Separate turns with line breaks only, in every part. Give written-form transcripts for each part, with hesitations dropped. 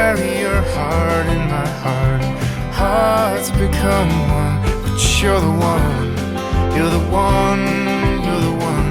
carry your heart in my heart. Hearts become one, but you're the one, you're the one, you're the one.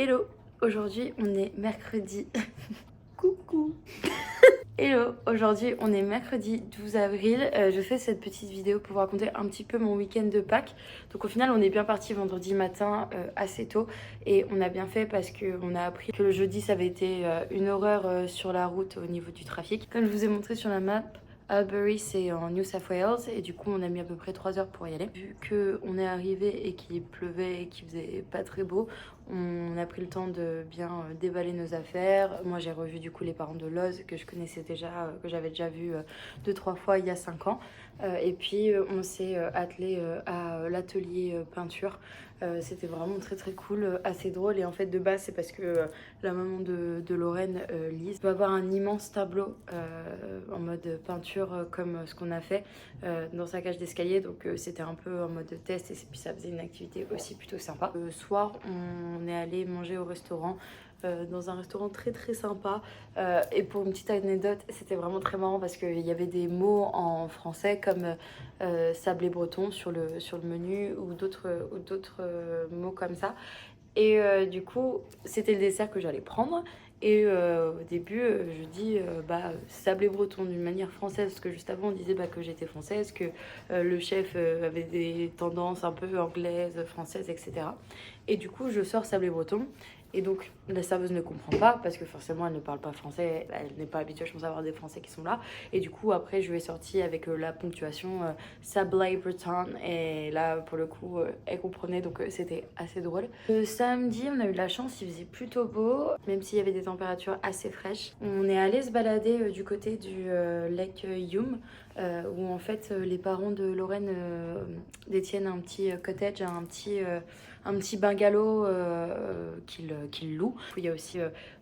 Hello, aujourd'hui on est mercredi. Coucou. Hello, aujourd'hui on est mercredi 12 avril. Je fais cette petite vidéo pour vous raconter un petit peu mon week-end de Pâques. Donc au final on est bien parti vendredi matin assez tôt et on a bien fait parce qu'on a appris que le jeudi ça avait été une horreur sur la route au niveau du trafic. Comme je vous ai montré sur la map, Albury c'est en New South Wales et du coup on a mis à peu près 3 heures pour y aller. Vu qu'on est arrivé et qu'il pleuvait et qu'il faisait pas très beau, on a pris le temps de bien déballer nos affaires. Moi j'ai revu du coup les parents de Loz que je connaissais déjà, que j'avais déjà vu 2-3 fois il y a 5 ans. Et puis on s'est attelé à l'atelier peinture. C'était vraiment très très cool, assez drôle. Et en fait de base c'est parce que la maman de Lorraine, Lise, va avoir un immense tableau en mode peinture comme ce qu'on a fait dans sa cage d'escalier. Donc c'était un peu en mode test et puis ça faisait une activité aussi plutôt sympa. Le soir on est allé manger au restaurant. Dans un restaurant très très sympa et pour une petite anecdote c'était vraiment très marrant parce qu'il y avait des mots en français comme sablé breton sur le menu ou d'autres mots comme ça et du coup c'était le dessert que j'allais prendre et au début je dis sablé breton d'une manière française parce que juste avant on disait que j'étais française, que le chef avait des tendances un peu anglaises, françaises, etc. Et du coup je sors sablé breton Et donc la serveuse ne comprend pas parce que forcément elle ne parle pas français, elle n'est pas habituée je pense à avoir des Français qui sont là. Et du coup après je lui ai sorti avec la ponctuation Sablé Breton et là pour le coup elle comprenait donc c'était assez drôle. Le samedi on a eu de la chance, il faisait plutôt beau même s'il y avait des températures assez fraîches. On est allé se balader du côté du lac Yum où en fait les parents de Lorraine détiennent un petit cottage, un petit bungalow qu'ils louent. Il y a aussi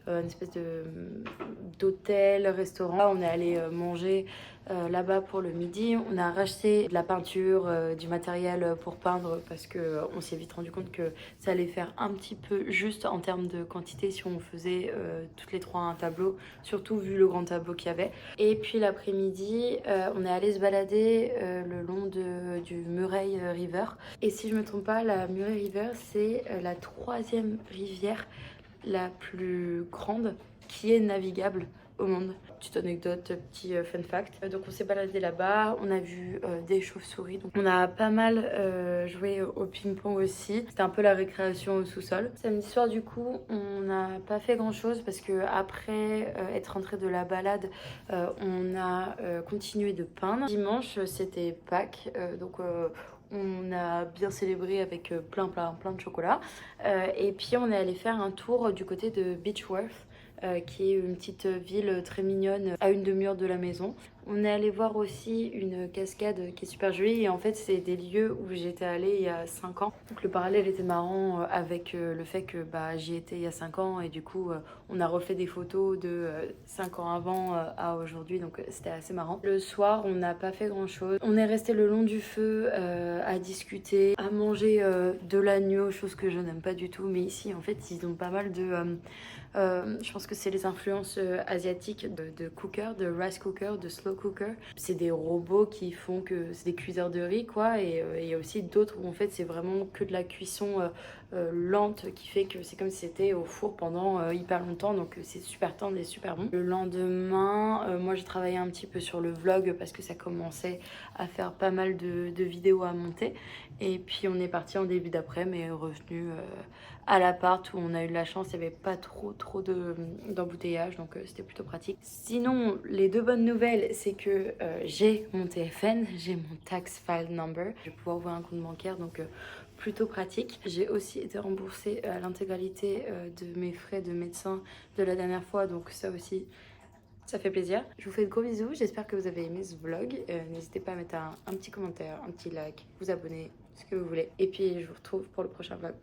une espèce d'hôtel, restaurant. Là, on est allé manger là-bas pour le midi. On a racheté de la peinture, du matériel pour peindre parce que on s'est vite rendu compte que ça allait faire un petit peu juste en termes de quantité si on faisait toutes les trois un tableau, surtout vu le grand tableau qu'il y avait. Et puis l'après-midi, on est allé se balader le long du Murray River. Et si je me trompe pas, la Murray River, c'est la 3e rivière la plus grande qui est navigable au monde. Petite anecdote, petit fun fact. Donc on s'est baladé là-bas, on a vu des chauves-souris. Donc on a pas mal joué au ping-pong aussi. C'était un peu la récréation au sous-sol. Samedi soir du coup, on n'a pas fait grand-chose parce que après être rentré de la balade, on a continué de peindre. Dimanche, c'était Pâques, donc on a bien célébré avec plein de chocolat. Et puis on est allé faire un tour du côté de Beechworth. Qui est une petite ville très mignonne à une demi-heure de la maison. On est allé voir aussi une cascade qui est super jolie et en fait c'est des lieux où j'étais allée il y a 5 ans. Donc le parallèle était marrant avec le fait que j'y étais il y a 5 ans et du coup on a refait des photos de 5 ans avant à aujourd'hui donc c'était assez marrant. Le soir on n'a pas fait grand chose. On est resté le long du feu à discuter, à manger de l'agneau, chose que je n'aime pas du tout mais ici en fait ils ont pas mal de... je pense que c'est les influences asiatiques de cooker, de rice cooker, de slow cooker. C'est des robots qui font que c'est des cuiseurs de riz quoi et il y a aussi d'autres où en fait c'est vraiment que de la cuisson lente qui fait que c'est comme si c'était au four pendant hyper longtemps donc c'est super tendre et super bon. Le lendemain, moi j'ai travaillé un petit peu sur le vlog parce que ça commençait à faire pas mal de vidéos à monter et puis on est parti en début d'après mais revenu à l'appart où on a eu de la chance, il n'y avait pas trop d'embouteillage donc c'était plutôt pratique. Sinon les deux bonnes nouvelles c'est que j'ai mon TFN, j'ai mon tax file number, je vais pouvoir ouvrir un compte bancaire donc plutôt pratique. J'ai aussi été remboursée à l'intégralité de mes frais de médecin de la dernière fois donc ça aussi ça fait plaisir. Je vous fais de gros bisous, j'espère que vous avez aimé ce vlog. N'hésitez pas à mettre un petit commentaire, un petit like, vous abonner, ce que vous voulez. Et puis je vous retrouve pour le prochain vlog.